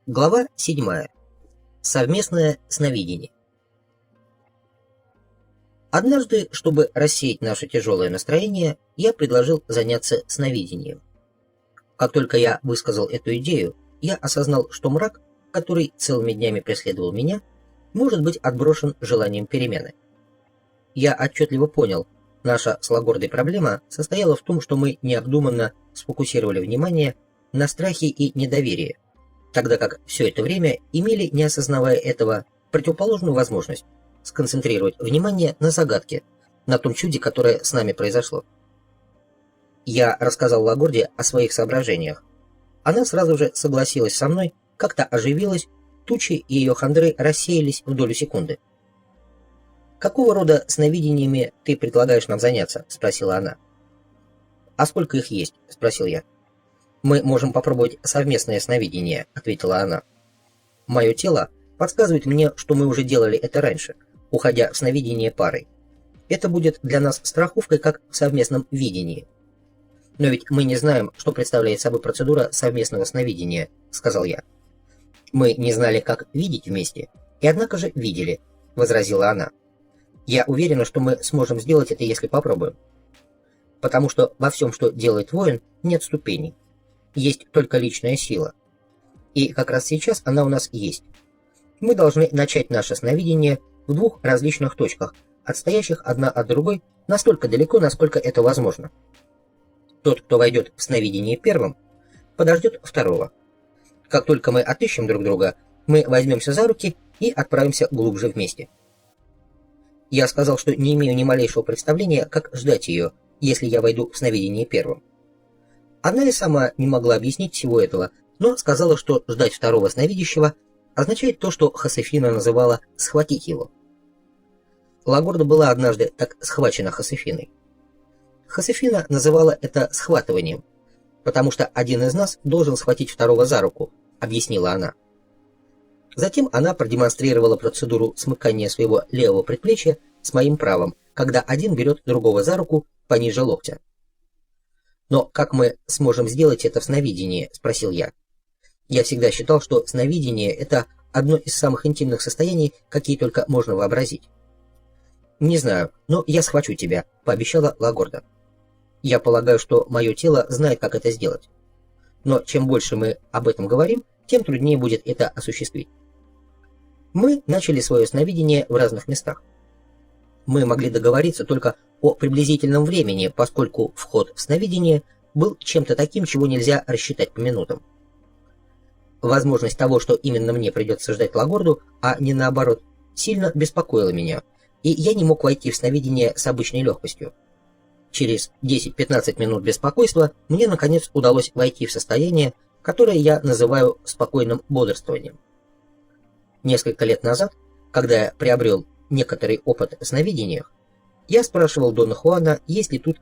Глава 7. Совместное сновидение. Однажды, чтобы рассеять наше тяжелое настроение, я предложил заняться сновидением. Как только я высказал эту идею, я осознал, что мрак, который целыми днями преследовал меня, может быть отброшен желанием перемены. Я отчетливо понял, наша с Лагордой проблема состояла в том, что мы необдуманно сфокусировали внимание на страхе и недоверии, тогда как все это время имели, не осознавая этого, противоположную возможность сконцентрировать внимание на загадке, на том чуде, которое с нами произошло. Я рассказал Лагорде о своих соображениях. Она сразу же согласилась со мной, как-то оживилась, тучи и ее хандры рассеялись в долю секунды. «Какого рода сновидениями ты предлагаешь нам заняться?» — спросила она. «А сколько их есть?» — спросил я. «Мы можем попробовать совместное сновидение», — ответила она. «Мое тело подсказывает мне, что мы уже делали это раньше, уходя в сновидение парой. Это будет для нас страховкой, как в совместном видении». «Но ведь мы не знаем, что представляет собой процедура совместного сновидения», — сказал я. «Мы не знали, как видеть вместе, и однако же видели», — возразила она. «Я уверена, что мы сможем сделать это, если попробуем. Потому что во всем, что делает воин, нет ступеней. Есть только личная сила. И как раз сейчас она у нас есть. Мы должны начать наше сновидение в двух различных точках, отстоящих одна от другой настолько далеко, насколько это возможно. Тот, кто войдет в сновидение первым, подождет второго. Как только мы отыщем друг друга, мы возьмемся за руки и отправимся глубже вместе». Я сказал, что не имею ни малейшего представления, как ждать ее, если я войду в сновидение первым. Она и сама не могла объяснить всего этого, но сказала, что ждать второго сновидящего означает то, что Хосефина называла «схватить его». Лагорда была однажды так схвачена Хосефиной. Хосефина называла это схватыванием, потому что один из нас должен схватить второго за руку, объяснила она. Затем она продемонстрировала процедуру смыкания своего левого предплечья с моим правым, когда один берет другого за руку пониже локтя. «Но как мы сможем сделать это в сновидении?» — спросил я. Я всегда считал, что сновидение — это одно из самых интимных состояний, какие только можно вообразить. «Не знаю, но я схвачу тебя», — пообещала Лагорда. «Я полагаю, что мое тело знает, как это сделать. Но чем больше мы об этом говорим, тем труднее будет это осуществить». Мы начали свое сновидение в разных местах. Мы могли договориться только о приблизительном времени, поскольку вход в сновидение был чем-то таким, чего нельзя рассчитать по минутам. Возможность того, что именно мне придется ждать Лагорду, а не наоборот, сильно беспокоила меня, и я не мог войти в сновидение с обычной легкостью. Через 10-15 минут беспокойства мне, наконец, удалось войти в состояние, которое я называю спокойным бодрствованием. Несколько лет назад, когда я приобрел некоторый опыт в сновидениях, я спрашивал Дона Хуана, есть ли тут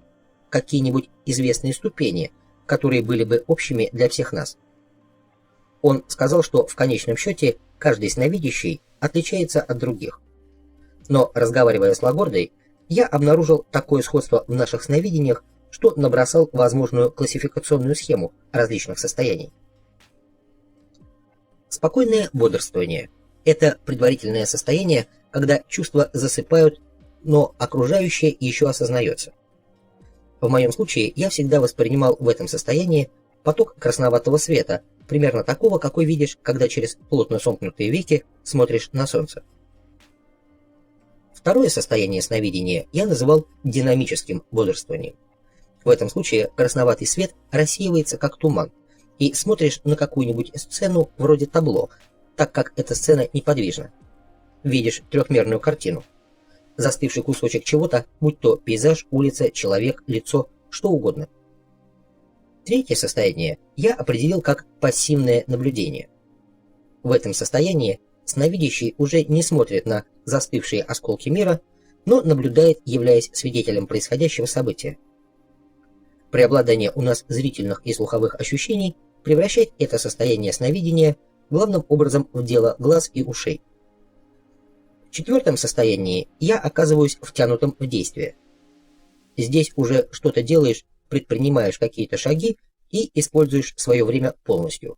какие-нибудь известные ступени, которые были бы общими для всех нас. Он сказал, что в конечном счете каждый сновидящий отличается от других. Но, разговаривая с Лагордой, я обнаружил такое сходство в наших сновидениях, что набросал возможную классификационную схему различных состояний. Спокойное бодрствование – это предварительное состояние, когда чувства засыпают, но окружающее еще осознается. В моем случае я всегда воспринимал в этом состоянии поток красноватого света, примерно такого, какой видишь, когда через плотно сомкнутые веки смотришь на солнце. Второе состояние сновидения я называл динамическим бодрствованием. В этом случае красноватый свет рассеивается как туман, и смотришь на какую-нибудь сцену вроде табло, так как эта сцена неподвижна. Видишь трехмерную картину. Застывший кусочек чего-то, будь то пейзаж, улица, человек, лицо, что угодно. Третье состояние я определил как пассивное наблюдение. В этом состоянии сновидящий уже не смотрит на застывшие осколки мира, но наблюдает, являясь свидетелем происходящего события. Преобладание у нас зрительных и слуховых ощущений превращает это состояние сновидения главным образом в дело глаз и ушей. В четвертом состоянии я оказываюсь втянутым в действие. Здесь уже что-то делаешь, предпринимаешь какие-то шаги и используешь свое время полностью.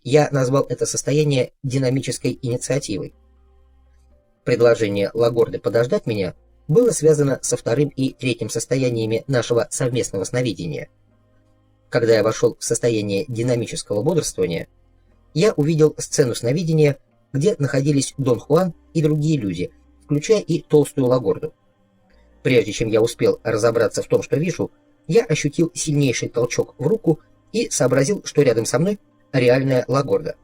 Я назвал это состояние динамической инициативой. Предложение Лагорды подождать меня было связано со вторым и третьим состояниями нашего совместного сновидения. Когда я вошел в состояние динамического бодрствования, я увидел сцену сновидения, где находились Дон Хуан и другие люди, включая и толстую Лагорду. Прежде чем я успел разобраться в том, что вижу, я ощутил сильнейший толчок в руку и сообразил, что рядом со мной реальная Лагорда.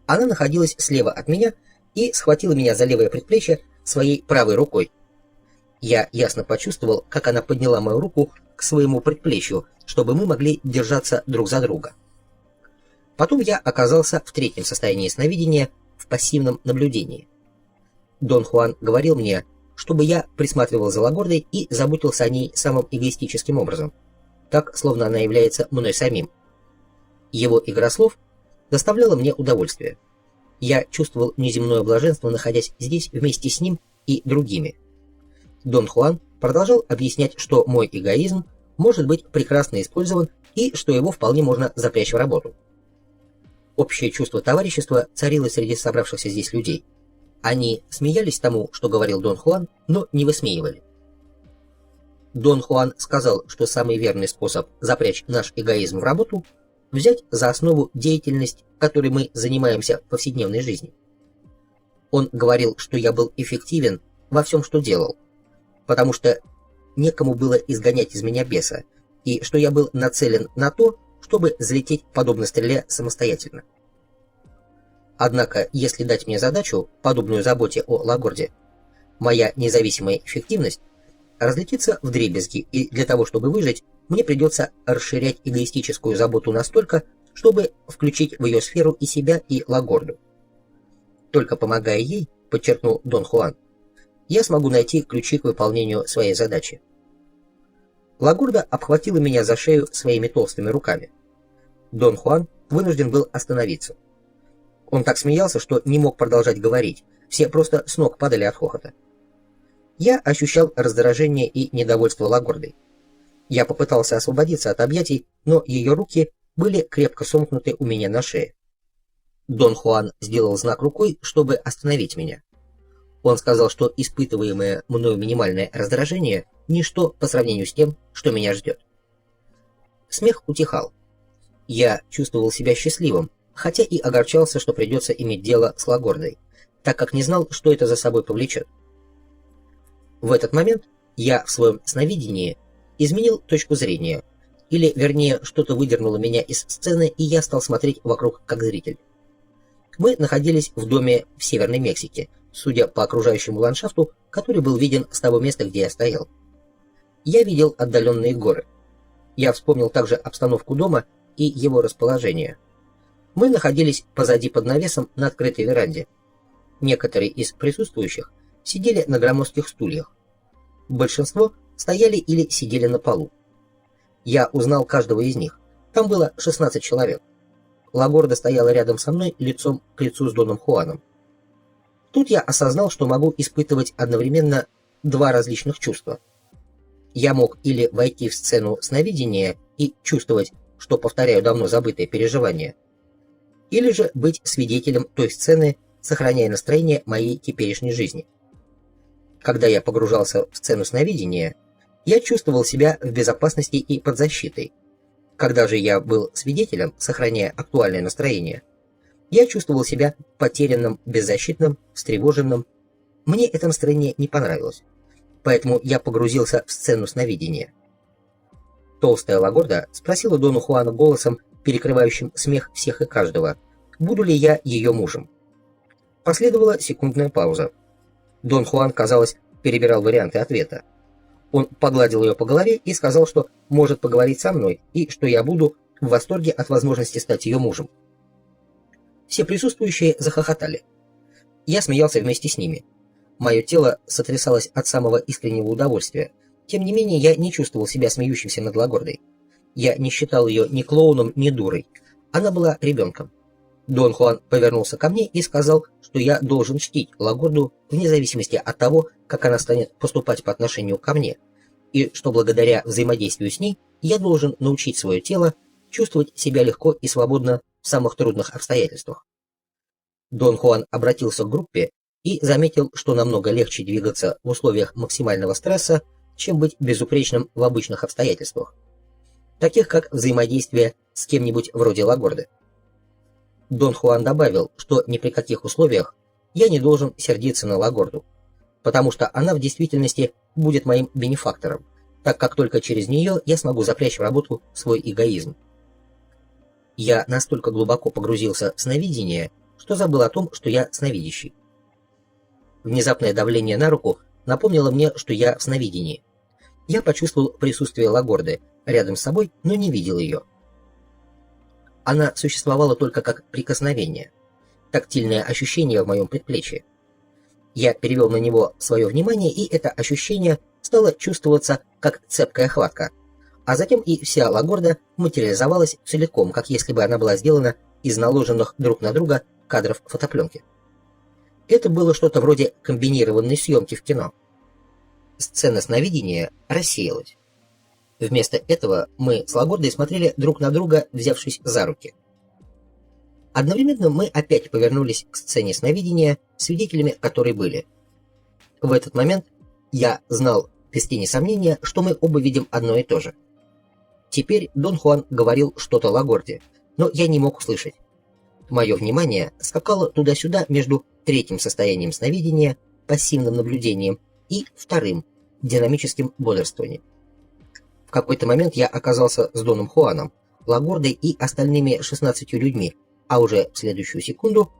Она находилась слева от меня и схватила меня за левое предплечье своей правой рукой. Я ясно почувствовал, как она подняла мою руку к своему предплечью, чтобы мы могли держаться друг за друга. Потом я оказался в третьем состоянии сновидения, в пассивном наблюдении. Дон Хуан говорил мне, чтобы я присматривал за Лагордой и заботился о ней самым эгоистическим образом, так, словно она является мной самим. Его игра слов доставляла мне удовольствие. Я чувствовал неземное блаженство, находясь здесь вместе с ним и другими. Дон Хуан продолжал объяснять, что мой эгоизм может быть прекрасно использован и что его вполне можно запрячь в работу. Общее чувство товарищества царило среди собравшихся здесь людей. Они смеялись тому, что говорил Дон Хуан, но не высмеивали. Дон Хуан сказал, что самый верный способ запрячь наш эгоизм в работу – взять за основу деятельность, которой мы занимаемся в повседневной жизни. Он говорил, что я был эффективен во всем, что делал, потому что некому было изгонять из меня беса, и что я был нацелен на то, чтобы взлететь подобно стреле самостоятельно. Однако, если дать мне задачу, подобную заботе о Лагорде, моя независимая эффективность разлетится вдребезги, и для того, чтобы выжить, мне придется расширять эгоистическую заботу настолько, чтобы включить в ее сферу и себя, и Лагорду. Только помогая ей, подчеркнул Дон Хуан, я смогу найти ключи к выполнению своей задачи. Лагорда обхватила меня за шею своими толстыми руками. Дон Хуан вынужден был остановиться. Он так смеялся, что не мог продолжать говорить, все просто с ног падали от хохота. Я ощущал раздражение и недовольство Лагордой. Я попытался освободиться от объятий, но ее руки были крепко сомкнуты у меня на шее. Дон Хуан сделал знак рукой, чтобы остановить меня. Он сказал, что испытываемое мною минимальное раздражение – ничто по сравнению с тем, что меня ждет. Смех утихал. Я чувствовал себя счастливым, хотя и огорчался, что придется иметь дело с Лагордой, так как не знал, что это за собой повлечет. В этот момент я в своем сновидении изменил точку зрения, или, вернее, что-то выдернуло меня из сцены, и я стал смотреть вокруг как зритель. Мы находились в доме в Северной Мексике, судя по окружающему ландшафту, который был виден с того места, где я стоял. Я видел отдаленные горы. Я вспомнил также обстановку дома и его расположение. Мы находились позади под навесом на открытой веранде. Некоторые из присутствующих сидели на громоздких стульях. Большинство стояли или сидели на полу. Я узнал каждого из них. Там было 16 человек. Лагорда стояла рядом со мной лицом к лицу с Доном Хуаном. Тут я осознал, что могу испытывать одновременно два различных чувства. Я мог или войти в сцену сновидения и чувствовать, что повторяю давно забытые переживания, или же быть свидетелем той сцены, сохраняя настроение моей теперешней жизни. Когда я погружался в сцену сновидения, я чувствовал себя в безопасности и под защитой. Когда же я был свидетелем, сохраняя актуальное настроение, я чувствовал себя потерянным, беззащитным, встревоженным. Мне это настроение не понравилось, поэтому я погрузился в сцену сновидения. Толстая Лагорда спросила Дону Хуана голосом, перекрывающим смех всех и каждого, буду ли я ее мужем. Последовала секундная пауза. Дон Хуан, казалось, перебирал варианты ответа. Он погладил ее по голове и сказал, что может поговорить со мной и что я буду в восторге от возможности стать ее мужем. Все присутствующие захохотали. Я смеялся вместе с ними. Мое тело сотрясалось от самого искреннего удовольствия. Тем не менее, я не чувствовал себя смеющимся над Лагордой. Я не считал ее ни клоуном, ни дурой. Она была ребенком. Дон Хуан повернулся ко мне и сказал, что я должен чтить Лагорду вне зависимости от того, как она станет поступать по отношению ко мне, и что благодаря взаимодействию с ней я должен научить свое тело чувствовать себя легко и свободно в в самых трудных обстоятельствах. Дон Хуан обратился к группе и заметил, что намного легче двигаться в условиях максимального стресса, чем быть безупречным в обычных обстоятельствах, таких как взаимодействие с кем-нибудь вроде Лагорды. Дон Хуан добавил, что ни при каких условиях я не должен сердиться на Лагорду, потому что она в действительности будет моим бенефактором, так как только через нее я смогу запрячь в работу свой эгоизм. Я настолько глубоко погрузился в сновидение, что забыл о том, что я сновидящий. Внезапное давление на руку напомнило мне, что я в сновидении. Я почувствовал присутствие Лагорды рядом с собой, но не видел ее. Она существовала только как прикосновение, тактильное ощущение в моем предплечье. Я перевел на него свое внимание, и это ощущение стало чувствоваться как цепкая хватка, а затем и вся Лагорда материализовалась целиком, как если бы она была сделана из наложенных друг на друга кадров фотопленки. Это было что-то вроде комбинированной съемки в кино. Сцена сновидения рассеялась. Вместо этого мы с Лагордой смотрели друг на друга, взявшись за руки. Одновременно мы опять повернулись к сцене сновидения, свидетелями которой были. В этот момент я знал без тени сомнения, что мы оба видим одно и то же. Теперь Дон Хуан говорил что-то Лагорде, но я не мог услышать. Мое внимание скакало туда-сюда между третьим состоянием сновидения, пассивным наблюдением, и вторым, динамическим бодрствованием. В какой-то момент я оказался с Доном Хуаном, Лагордой и остальными 16 людьми, а уже в следующую секунду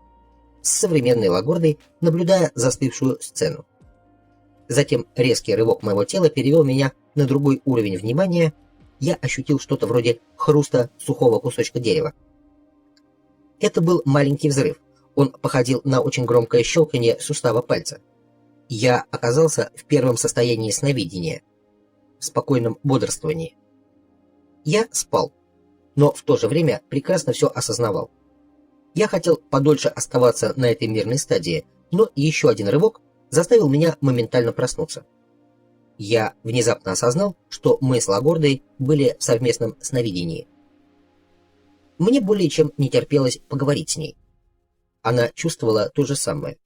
с современной Лагордой, наблюдая застывшую сцену. Затем резкий рывок моего тела перевел меня на другой уровень внимания. Я ощутил что-то вроде хруста сухого кусочка дерева. Это был маленький взрыв. Он походил на очень громкое щелканье сустава пальца. Я оказался в первом состоянии сновидения, в спокойном бодрствовании. Я спал, но в то же время прекрасно все осознавал. Я хотел подольше оставаться на этой мирной стадии, но еще один рывок заставил меня моментально проснуться. Я внезапно осознал, что мы с Лагордой были в совместном сновидении. Мне более чем не терпелось поговорить с ней. Она чувствовала то же самое.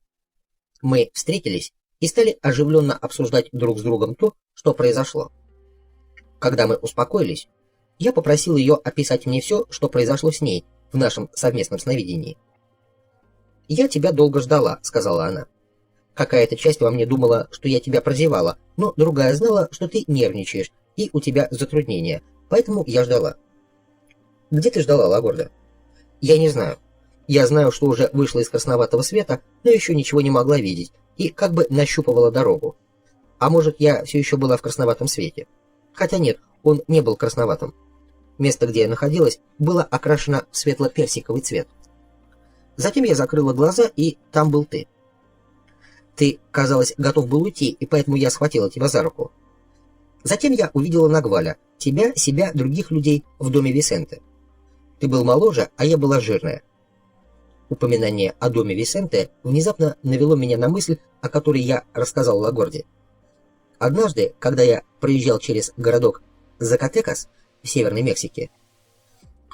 Мы встретились и стали оживленно обсуждать друг с другом то, что произошло. Когда мы успокоились, я попросил ее описать мне все, что произошло с ней в нашем совместном сновидении. «Я тебя долго ждала», — сказала она. «Какая-то часть во мне думала, что я тебя прозевала, но другая знала, что ты нервничаешь, и у тебя затруднения, поэтому я ждала». «Где ты ждала, Лагорда?» «Я не знаю. Я знаю, что уже вышла из красноватого света, но еще ничего не могла видеть, и как бы нащупывала дорогу. А может, я все еще была в красноватом свете? Хотя нет, он не был красноватым. Место, где я находилась, было окрашено в светло-персиковый цвет. Затем я закрыла глаза, и там был ты. Ты, казалось, готов был уйти, и поэтому я схватила тебя за руку. Затем я увидела Нагваля, тебя, себя, других людей в доме Висенте. Ты был моложе, а я была жирная. Упоминание о доме Висенте внезапно навело меня на мысль, о которой я рассказал Лагорде. Однажды, когда я проезжал через городок Закатекас в Северной Мексике,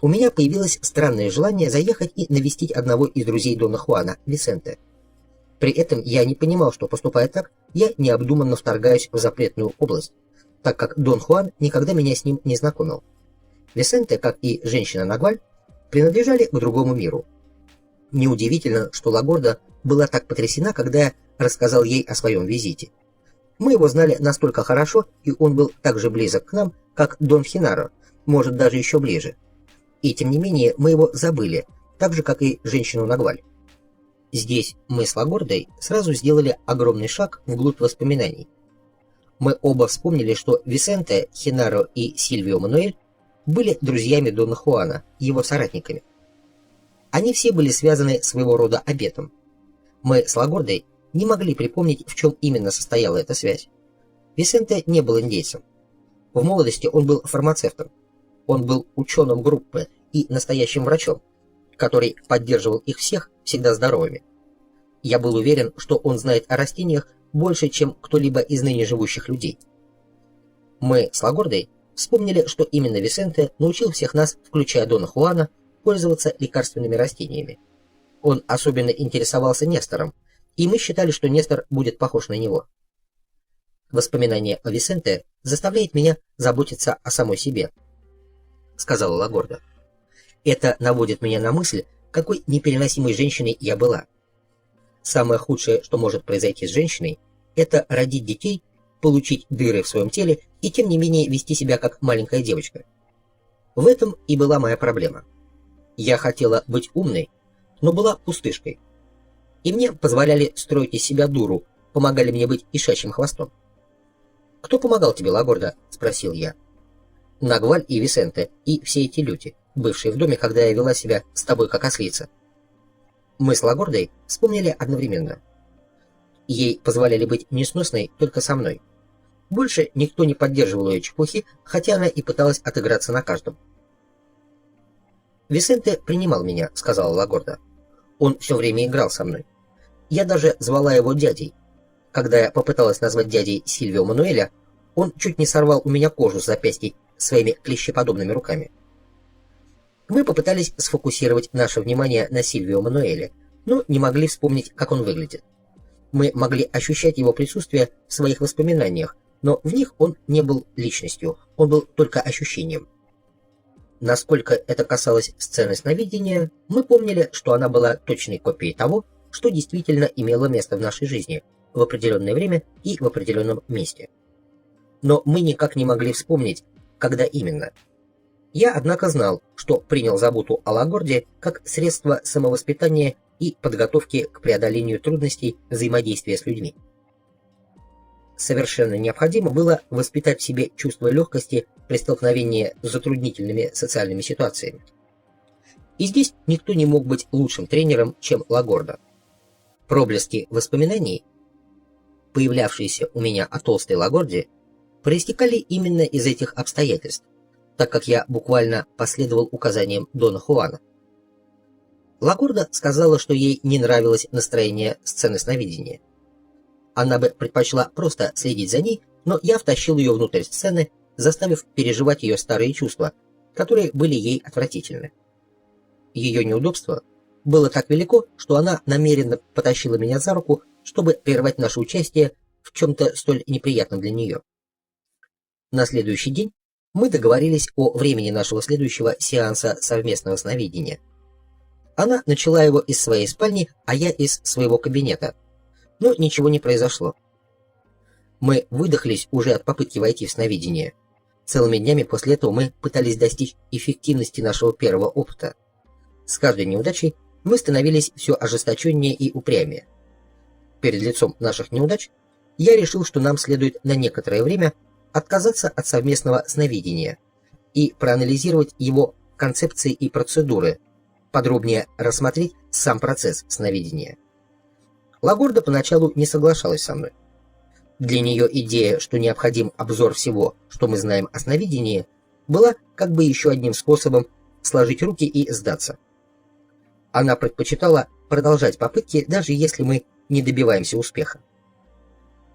у меня появилось странное желание заехать и навестить одного из друзей Дона Хуана, Висенте. При этом я не понимал, что, поступая так, я необдуманно вторгаюсь в запретную область, так как Дон Хуан никогда меня с ним не знакомил. Висенте, как и женщина Нагваль, принадлежали к другому миру. Неудивительно, что Лагорда была так потрясена, когда я рассказал ей о своем визите. Мы его знали настолько хорошо, и он был так же близок к нам, как Дон Хинаро, может, даже еще ближе. И тем не менее мы его забыли, так же, как и женщину Нагваль. Здесь мы с Лагордой сразу сделали огромный шаг вглубь воспоминаний. Мы оба вспомнили, что Висенте, Хинаро и Сильвио Мануэль были друзьями Дона Хуана, его соратниками. Они все были связаны своего рода обетом. Мы с Лагордой не могли припомнить, в чем именно состояла эта связь. Висенте не был индейцем. В молодости он был фармацевтом. Он был ученым группы и настоящим врачом, который поддерживал их всех всегда здоровыми. Я был уверен, что он знает о растениях больше, чем кто-либо из ныне живущих людей. Мы с Лагордой вспомнили, что именно Висенте научил всех нас, включая Дона Хуана, пользоваться лекарственными растениями. Он особенно интересовался Нестором, и мы считали, что Нестор будет похож на него. Воспоминание о Висенте заставляет меня заботиться о самой себе, сказала Лагорда. Это наводит меня на мысль, какой непереносимой женщиной я была. Самое худшее, что может произойти с женщиной, это родить детей, получить дыры в своем теле и тем не менее вести себя как маленькая девочка. В этом и была моя проблема. Я хотела быть умной, но была пустышкой. И мне позволяли строить из себя дуру, помогали мне быть ишачьим хвостом. «Кто помогал тебе, Лагорда?» — спросил я. «Нагваль и Висенте, и все эти люди, бывшие в доме, когда я вела себя с тобой как ослица». Мы с Лагордой вспомнили одновременно. Ей позволяли быть несносной только со мной. Больше никто не поддерживал ее чепухи, хотя она и пыталась отыграться на каждом. «Висенте принимал меня», — сказала Лагорда. «Он все время играл со мной. Я даже звала его дядей. Когда я попыталась назвать дядей Сильвио Мануэля, он чуть не сорвал у меня кожу с запястьей своими клещеподобными руками. Мы попытались сфокусировать наше внимание на Сильвио Мануэле, но не могли вспомнить, как он выглядит. Мы могли ощущать его присутствие в своих воспоминаниях, но в них он не был личностью, он был только ощущением. Насколько это касалось сцены сновидения, мы помнили, что она была точной копией того, что действительно имело место в нашей жизни в определенное время и в определенном месте. Но мы никак не могли вспомнить, когда именно. Я, однако, знал, что принял заботу о Лагорде как средство самовоспитания и подготовки к преодолению трудностей взаимодействия с людьми. Совершенно необходимо было воспитать в себе чувство легкости при столкновении с затруднительными социальными ситуациями. И здесь никто не мог быть лучшим тренером, чем Лагорда. Проблески воспоминаний, появлявшиеся у меня о толстой Лагорде, проистекали именно из этих обстоятельств, так как я буквально последовал указаниям Дона Хуана. Лагорда сказала, что ей не нравилось настроение сцены сновидения. Она бы предпочла просто следить за ней, но я втащил ее внутрь сцены, заставив переживать ее старые чувства, которые были ей отвратительны. Ее неудобство было так велико, что она намеренно потащила меня за руку, чтобы прервать наше участие в чем-то столь неприятном для нее. На следующий день мы договорились о времени нашего следующего сеанса совместного сновидения. Она начала его из своей спальни, а я из своего кабинета. Но ничего не произошло. Мы выдохлись уже от попытки войти в сновидение. Целыми днями после этого мы пытались достичь эффективности нашего первого опыта. С каждой неудачей мы становились все ожесточеннее и упрямее. Перед лицом наших неудач я решил, что нам следует на некоторое время отказаться от совместного сновидения и проанализировать его концепции и процедуры, подробнее рассмотреть сам процесс сновидения. Лагорда поначалу не соглашалась со мной. Для нее идея, что необходим обзор всего, что мы знаем о сновидении, была как бы еще одним способом сложить руки и сдаться. Она предпочитала продолжать попытки, даже если мы не добиваемся успеха.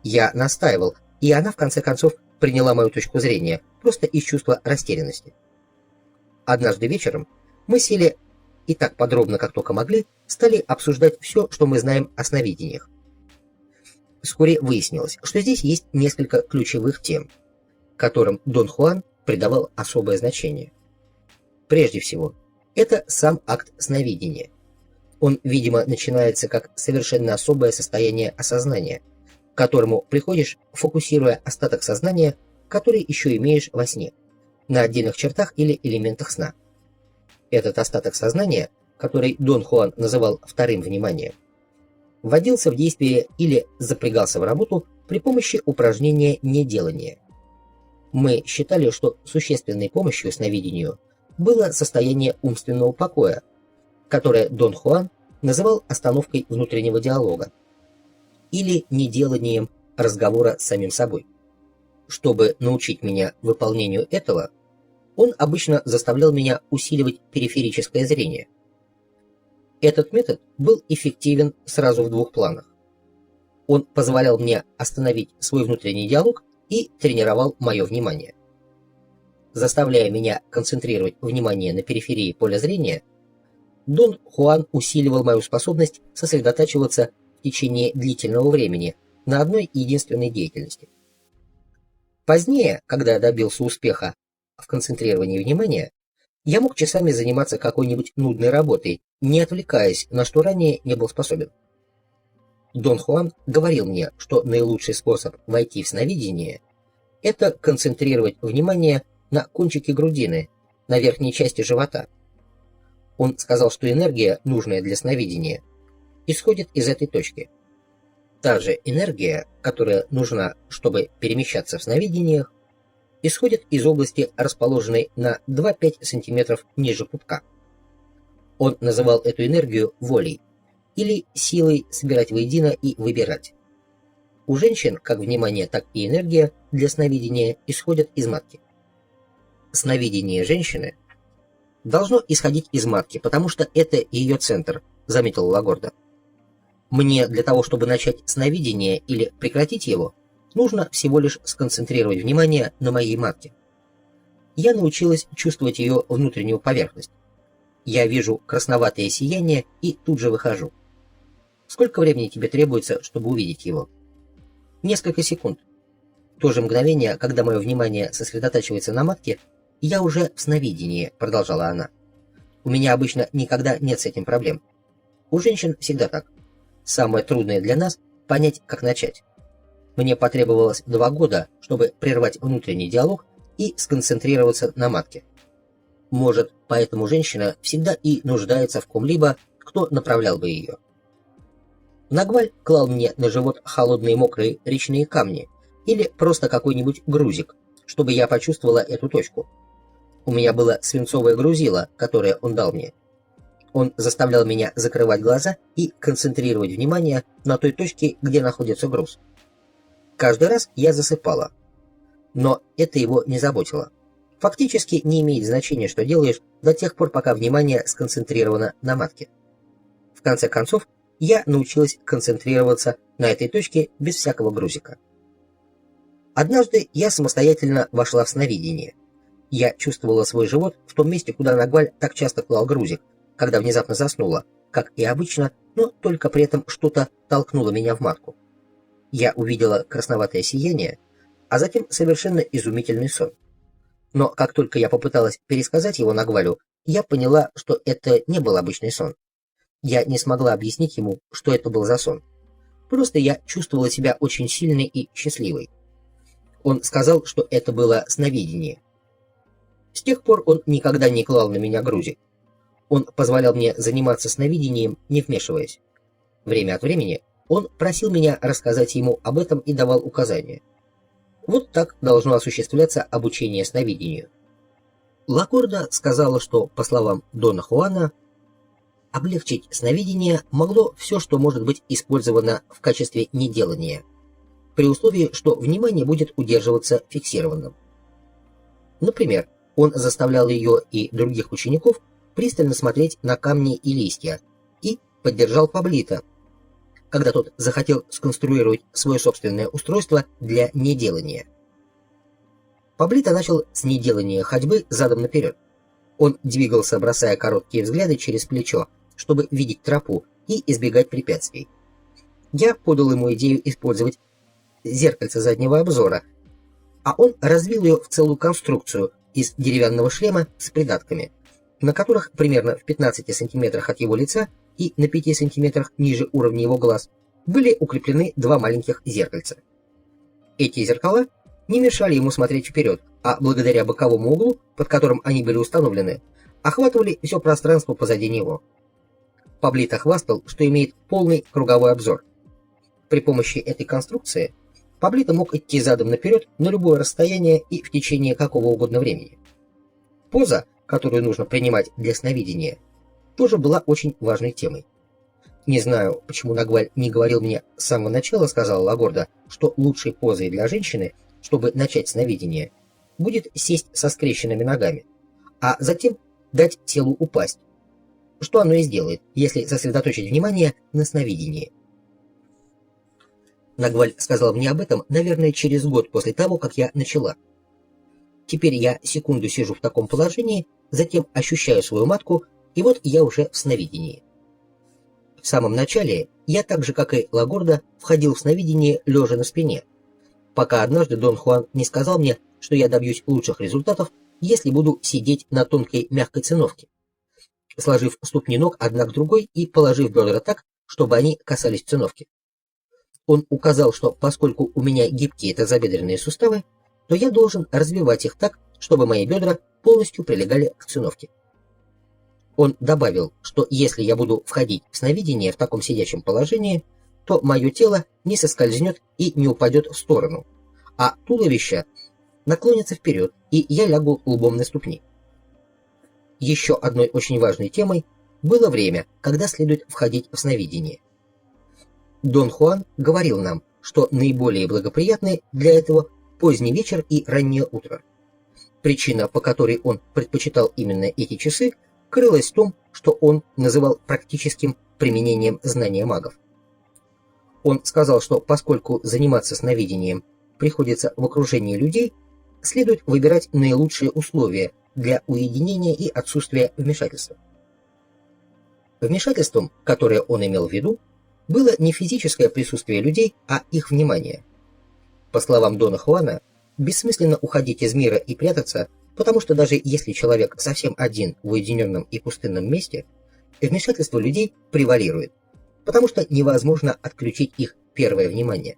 Я настаивал, и она в конце концов приняла мою точку зрения, просто из чувства растерянности. Однажды вечером мы сели и так подробно, как только могли, стали обсуждать все, что мы знаем о сновидениях. Вскоре выяснилось, что здесь есть несколько ключевых тем, которым Дон Хуан придавал особое значение. Прежде всего, это сам акт сновидения. Он, видимо, начинается как совершенно особое состояние осознания, к которому приходишь, фокусируя остаток сознания, который еще имеешь во сне, на отдельных чертах или элементах сна. Этот остаток сознания, который Дон Хуан называл вторым вниманием, вводился в действие или запрягался в работу при помощи упражнения неделания. Мы считали, что существенной помощью сновидению было состояние умственного покоя, которое Дон Хуан называл остановкой внутреннего диалога или неделанием разговора с самим собой. Чтобы научить меня выполнению этого, он обычно заставлял меня усиливать периферическое зрение. Этот метод был эффективен сразу в двух планах. Он позволял мне остановить свой внутренний диалог и тренировал мое внимание. Заставляя меня концентрировать внимание на периферии поля зрения, Дон Хуан усиливал мою способность сосредотачиваться в течение длительного времени на одной единственной деятельности. Позднее, когда я добился успеха в концентрировании внимания, я мог часами заниматься какой-нибудь нудной работой, не отвлекаясь, на что ранее не был способен. Дон Хуан говорил мне, что наилучший способ войти в сновидение – это концентрировать внимание на кончике грудины, на верхней части живота. Он сказал, что энергия, нужная для сновидения, исходит из этой точки. Та же энергия, которая нужна, чтобы перемещаться в сновидениях, исходит из области, расположенной на 2-5 см ниже пупка. Он называл эту энергию волей, или силой собирать воедино и выбирать. У женщин как внимание, так и энергия для сновидения исходят из матки. Сновидение женщины должно исходить из матки, потому что это ее центр, заметил Лагорда. Мне для того, чтобы начать сновидение или прекратить его, нужно всего лишь сконцентрировать внимание на моей матке. Я научилась чувствовать ее внутреннюю поверхность. Я вижу красноватое сияние и тут же выхожу. Сколько времени тебе требуется, чтобы увидеть его? Несколько секунд. В то же мгновение, когда мое внимание сосредотачивается на матке, я уже в сновидении, продолжала она. У меня обычно никогда нет с этим проблем. У женщин всегда так. Самое трудное для нас — понять, как начать. Мне потребовалось 2 года, чтобы прервать внутренний диалог и сконцентрироваться на матке. Может, поэтому женщина всегда и нуждается в ком-либо, кто направлял бы ее. Нагваль клал мне на живот холодные мокрые речные камни или просто какой-нибудь грузик, чтобы я почувствовала эту точку. У меня было свинцовое грузило, которое он дал мне. Он заставлял меня закрывать глаза и концентрировать внимание на той точке, где находится груз. Каждый раз я засыпала. Но это его не заботило. Фактически не имеет значения, что делаешь, до тех пор, пока внимание сконцентрировано на матке. В конце концов, я научилась концентрироваться на этой точке без всякого грузика. Однажды я самостоятельно вошла в сновидение. Я чувствовала свой живот в том месте, куда Нагваль так часто клал грузик, когда внезапно заснула, как и обычно, но только при этом что-то толкнуло меня в матку. Я увидела красноватое сияние, а затем совершенно изумительный сон. Но как только я попыталась пересказать его Нагвалю, я поняла, что это не был обычный сон. Я не смогла объяснить ему, что это был за сон. Просто я чувствовала себя очень сильной и счастливой. Он сказал, что это было сновидение. С тех пор он никогда не клал на меня грузик. Он позволял мне заниматься сновидением, не вмешиваясь. Время от времени он просил меня рассказать ему об этом и давал указания. Вот так должно осуществляться обучение сновидению. Лагорда сказала, что, по словам Дона Хуана, облегчить сновидение могло все, что может быть использовано в качестве неделания, при условии, что внимание будет удерживаться фиксированным. Например, он заставлял ее и других учеников пристально смотреть на камни и листья и поддержал Паблита, когда тот захотел сконструировать свое собственное устройство для неделания. Паблита начал с неделания ходьбы задом наперед. Он двигался, бросая короткие взгляды через плечо, чтобы видеть тропу и избегать препятствий. Я подал ему идею использовать зеркальце заднего обзора, а он развил ее в целую конструкцию из деревянного шлема с придатками, на которых примерно в 15 сантиметрах от его лица и на 5 сантиметрах ниже уровня его глаз были укреплены 2 маленьких зеркальца. Эти зеркала не мешали ему смотреть вперед, а благодаря боковому углу, под которым они были установлены, охватывали все пространство позади него. Паблита хвастал, что имеет полный круговой обзор. При помощи этой конструкции Паблита мог идти задом наперед на любое расстояние и в течение какого угодно времени. Поза, которую нужно принимать для сновидения, тоже была очень важной темой. «Не знаю, почему Нагваль не говорил мне с самого начала, — сказала Лагорда, — что лучшей позой для женщины, чтобы начать сновидение, будет сесть со скрещенными ногами, а затем дать телу упасть, что оно и сделает, если сосредоточить внимание на сновидении». Нагваль сказал мне об этом, наверное, через год после того, как я начала. Теперь я секунду сижу в таком положении, затем ощущаю свою матку И вот я уже в сновидении. В самом начале я так же, как и Лагорда, входил в сновидение лежа на спине, пока однажды Дон Хуан не сказал мне, что я добьюсь лучших результатов, если буду сидеть на тонкой мягкой циновке, сложив ступни ног одна к другой и положив бедра так, чтобы они касались циновки. Он указал, что поскольку у меня гибкие тазобедренные суставы, то я должен развивать их так, чтобы мои бедра полностью прилегали к циновке. Он добавил, что если я буду входить в сновидение в таком сидячем положении, то мое тело не соскользнет и не упадет в сторону, а туловище наклонится вперед, и я лягу лбом на ступни. Еще одной очень важной темой было время, когда следует входить в сновидение. Дон Хуан говорил нам, что наиболее благоприятны для этого поздний вечер и раннее утро. Причина, по которой он предпочитал именно эти часы, крылась в том, что он называл практическим применением знания магов. Он сказал, что поскольку заниматься сновидением приходится в окружении людей, следует выбирать наилучшие условия для уединения и отсутствия вмешательства. Вмешательством, которое он имел в виду, было не физическое присутствие людей, а их внимание. По словам Дона Хуана, бессмысленно уходить из мира и прятаться, потому что даже если человек совсем один в уединенном и пустынном месте, вмешательство людей превалирует, потому что невозможно отключить их первое внимание.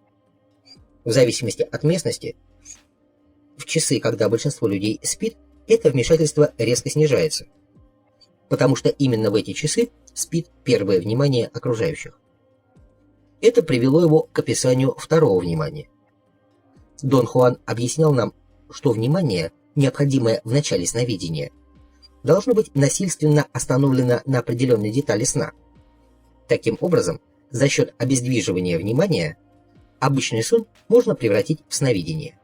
В зависимости от местности, в часы, когда большинство людей спит, это вмешательство резко снижается, потому что именно в эти часы спит первое внимание окружающих. Это привело его к описанию второго внимания. Дон Хуан объяснял нам, что внимание, необходимое в начале сновидения, должно быть насильственно остановлено на определенной детали сна. Таким образом, за счет обездвиживания внимания, обычный сон можно превратить в сновидение.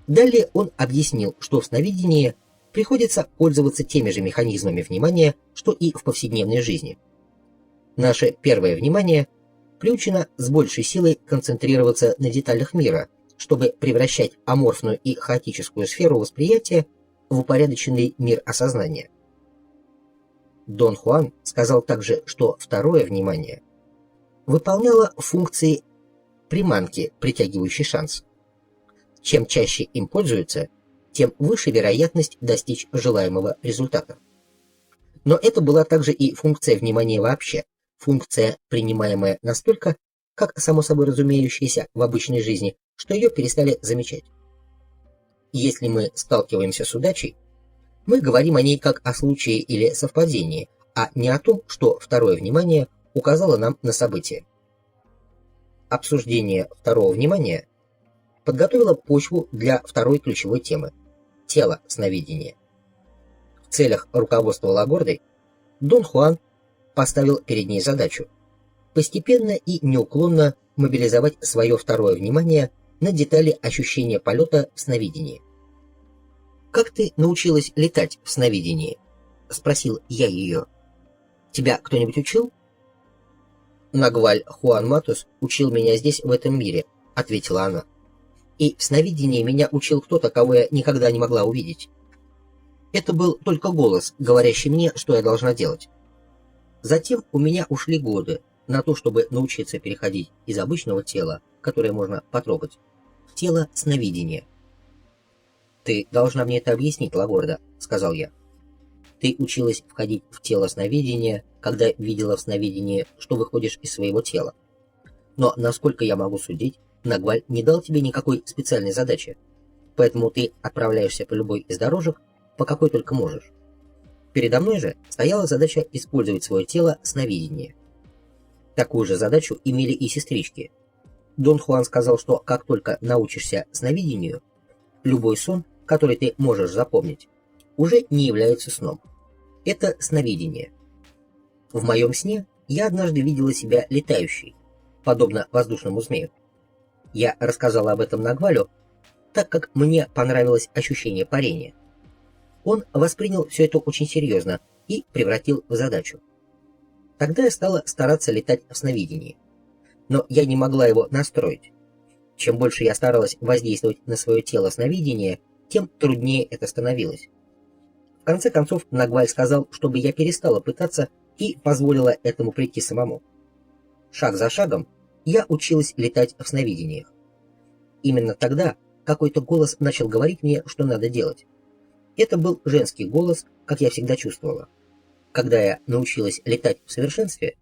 Далее он объяснил, что в сновидении приходится пользоваться теми же механизмами внимания, что и в повседневной жизни. Наше первое внимание приучено с большей силой концентрироваться на деталях мира, чтобы превращать аморфную и хаотическую сферу восприятия в упорядоченный мир осознания. Дон Хуан сказал также, что второе внимание выполняло функции приманки, притягивающей шанс. Чем чаще им пользуются, тем выше вероятность достичь желаемого результата. Но это была также и функция внимания вообще, функция, принимаемая настолько, как само собой разумеющаяся в обычной жизни, что ее перестали замечать. Если мы сталкиваемся с удачей, мы говорим о ней как о случае или совпадении, а не о том, что второе внимание указало нам на событие. Обсуждение второго внимания подготовило почву для второй ключевой темы – тело сновидения. В целях руководства Лагордой Дон Хуан поставил перед ней задачу постепенно и неуклонно мобилизовать свое второе внимание на детали ощущения полета в сновидении. «Как ты научилась летать в сновидении?» – спросил я ее. «Тебя кто-нибудь учил?» «Нагваль Хуан Матус учил меня здесь, в этом мире», – ответила она. «И в сновидении меня учил кто-то, кого я никогда не могла увидеть. Это был только голос, говорящий мне, что я должна делать. Затем у меня ушли годы на то, чтобы научиться переходить из обычного тела, которое можно потрогать, в тело сновидения». «Ты должна мне это объяснить, Лагорда», — сказал я. «Ты училась входить в тело сновидения, когда видела в сновидении, что выходишь из своего тела. Но, насколько я могу судить, Нагваль не дал тебе никакой специальной задачи, поэтому ты отправляешься по любой из дорожек, по какой только можешь. Передо мной же стояла задача использовать свое тело сновидения. Такую же задачу имели и сестрички. Дон Хуан сказал, что как только научишься сновидению, любой сон, который ты можешь запомнить, уже не является сном. Это сновидение. В моем сне я однажды видела себя летающей, подобно воздушному змею. Я рассказала об этом Нагвалю, так как мне понравилось ощущение парения. Он воспринял все это очень серьезно и превратил в задачу. Тогда я стала стараться летать в сновидении. Но я не могла его настроить. Чем больше я старалась воздействовать на свое тело сновидения, тем труднее это становилось. В конце концов Нагваль сказал, чтобы я перестала пытаться и позволила этому прийти самому. Шаг за шагом я училась летать в сновидениях. Именно тогда какой-то голос начал говорить мне, что надо делать. Это был женский голос, как я всегда чувствовала. Когда я научилась летать в совершенстве,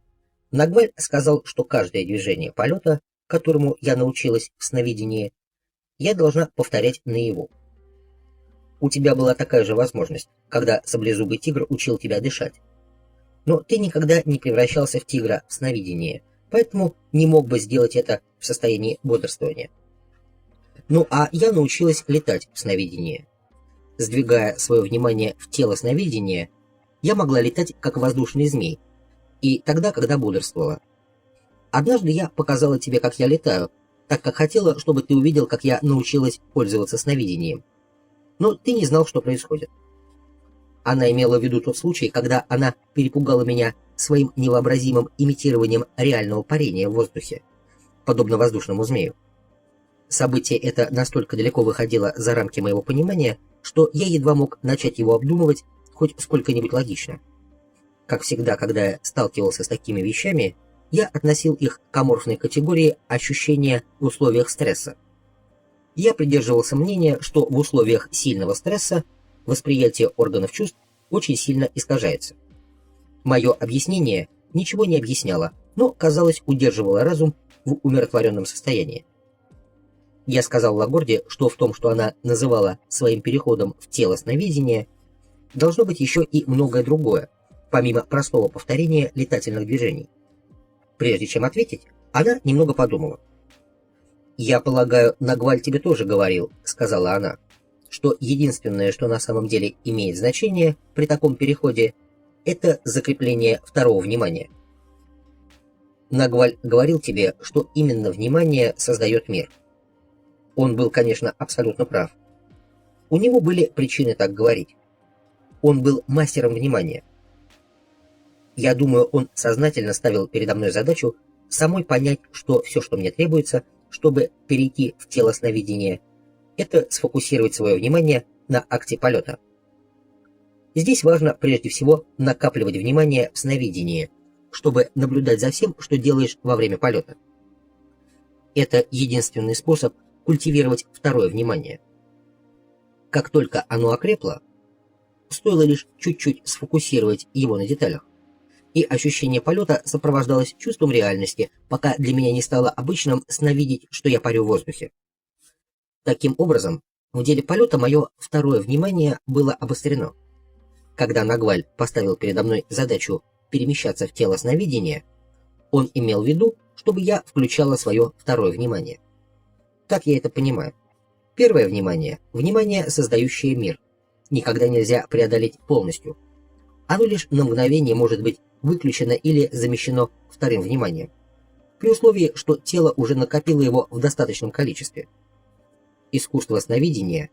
Нагваль сказал, что каждое движение полета, которому я научилась в сновидении, я должна повторять наяву. У тебя была такая же возможность, когда саблезубый тигр учил тебя дышать. Но ты никогда не превращался в тигра в сновидении, поэтому не мог бы сделать это в состоянии бодрствования. Ну а я научилась летать в сновидении. Сдвигая свое внимание в тело сновидения, я могла летать как воздушный змей, и тогда, когда бодрствовала. Однажды я показала тебе, как я летаю, так как хотела, чтобы ты увидел, как я научилась пользоваться сновидением. Но ты не знал, что происходит. Она имела в виду тот случай, когда она перепугала меня своим невообразимым имитированием реального парения в воздухе, подобно воздушному змею. Событие это настолько далеко выходило за рамки моего понимания, что я едва мог начать его обдумывать хоть сколько-нибудь логично. Как всегда, когда я сталкивался с такими вещами, я относил их к аморфной категории ощущения в условиях стресса. Я придерживался мнения, что в условиях сильного стресса восприятие органов чувств очень сильно искажается. Мое объяснение ничего не объясняло, но, казалось, удерживало разум в умиротворенном состоянии. Я сказал Лагорде, что в том, что она называла своим переходом в тело сновидения, должно быть еще и многое другое, помимо простого повторения летательных движений. Прежде чем ответить, она немного подумала. «Я полагаю, Нагваль тебе тоже говорил, — сказала она, — что единственное, что на самом деле имеет значение при таком переходе, это закрепление второго внимания. Нагваль говорил тебе, что именно внимание создает мир. Он был, конечно, абсолютно прав. У него были причины так говорить. Он был мастером внимания. Я думаю, он сознательно ставил передо мной задачу самой понять, что все, что мне требуется, чтобы перейти в тело сновидения, это сфокусировать свое внимание на акте полета. Здесь важно прежде всего накапливать внимание в сновидении, чтобы наблюдать за всем, что делаешь во время полета. Это единственный способ культивировать второе внимание. Как только оно окрепло, стоило лишь чуть-чуть сфокусировать его на деталях, и ощущение полета сопровождалось чувством реальности, пока для меня не стало обычным сновидеть, что я парю в воздухе. Таким образом, в деле полета мое второе внимание было обострено. Когда Нагваль поставил передо мной задачу перемещаться в тело сновидения, он имел в виду, чтобы я включала свое второе внимание. Так я это понимаю. Первое внимание — внимание, создающее мир. Никогда нельзя преодолеть полностью. Оно лишь на мгновение может быть выключено или замещено вторым вниманием, при условии, что тело уже накопило его в достаточном количестве. Искусство сновидения